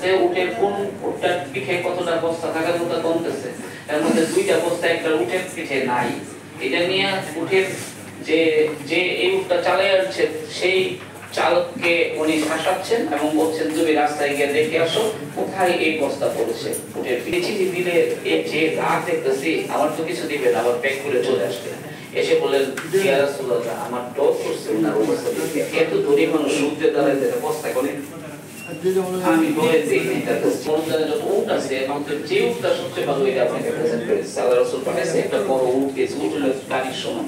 কমতেছে, উটের কোন উটটার পিঠে কতটা বস্তা থাকার কথা কমতেছে, এর মধ্যে 2টা বস্তা একটা উটের পিঠে নাই। এটা নিয়ে উটের যে যে এই উটটা চালিয়ে আসছে সেই চালককে উনি শাসাচ্ছেন এবং বলছেন তুমি রাস্তায় গিয়ে দেখে আসো কোথায় এই বস্তা পড়েছে উটের পিঠে। চিঠি দিলে এই যে রাত দেখতেছি আমার তো কিছু দিবে না, আবার প্যাক করে চলে আসবে, এসে বলেন ইয়া রাসূলুল্লাহ আমার ডর করছে ওনার অবস্থা দেখে, এত ধনী মানুষ সমুদ্রে দাঁড়াইতে বস্তা করে আমি বলে দিই এটা তো সমুদ্রে যত উট আছে আমাদের যে উটটা সবচেয়ে ভালো এটা আপনাকে প্রেজেন্ট করেছে আল্লাহ রাসূল পাঠাইছে একটা বড় উট দিয়েছে, উট হলো গাড়ির সমান,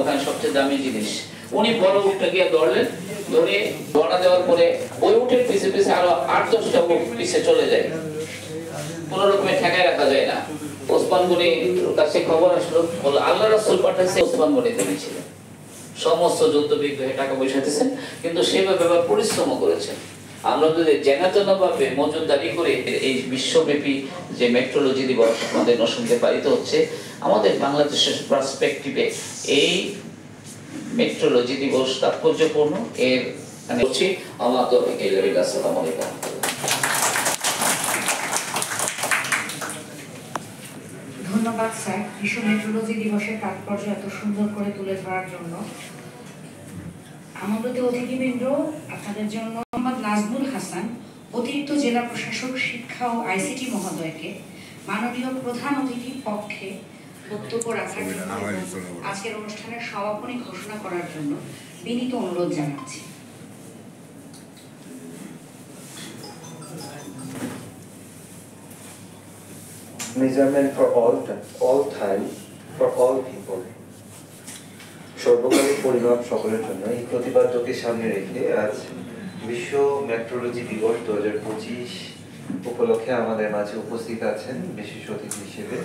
ওখানে সবচেয়ে দামি জিনিস। উনি বড় উটটা গিয়ে ধরলেন, ধরে ধরা দেওয়ার পরে ওই উটের পিছে পিছে আরো 8-10টা উট পিছে চলে যায়, কোনো রকমে ঠেকায় রাখা যায় না। ওসমান গনির কাছে খবর আসলো, বলে আল্লাহ রাসূল পাঠাইছে, ওসমান গনি তিনি ছিলেন সমস্ত যুদ্ধ বিগ্রহে টাকা পয়সা দিয়েছেন, কিন্তু সেভাবে পরিশ্রম করেছেন। আমরা যদি জেনাতনভাবে মজুদারি করে এই বিশ্বব্যাপী যে মেট্রোলজি দিবস আমাদের নরসিংদীতে পালিত হচ্ছে, আমাদের বাংলাদেশের পার্সপেক্টিভে এই মেট্রোলজি দিবস তাৎপর্যপূর্ণ। এর হচ্ছে আমার তো আসসালামু আলাইকুম। ধন্যবাদ স্যার বিশ্ব মেট্রোলজি দিবসের তাৎপর্য এত সুন্দর করে তুলে ধরার জন্য। আমন্ত্রিত অতিথিবৃন্দ, আপনাদের জন্য মোহাম্মদ নাজমুল হাসান অতিরিক্ত জেলা প্রশাসক শিক্ষা ও আইসিটি মহোদয়কে মাননীয় প্রধান অতিথির পক্ষে বক্তব্য রাখার জন্য আজকের অনুষ্ঠানের সমাপনী ঘোষণা করার জন্য বিনীত অনুরোধ জানাচ্ছি। Measurement for all time, for all people. সর্বকালের পরিমাপ সকলের জন্য এই প্রতিপাদ্যকে সামনে রেখে আজ বিশ্ব মেট্রোলজি দিবস 2025 উপলক্ষে আমাদের মাঝে উপস্থিত আছেন বিশেষ অতিথি হিসেবে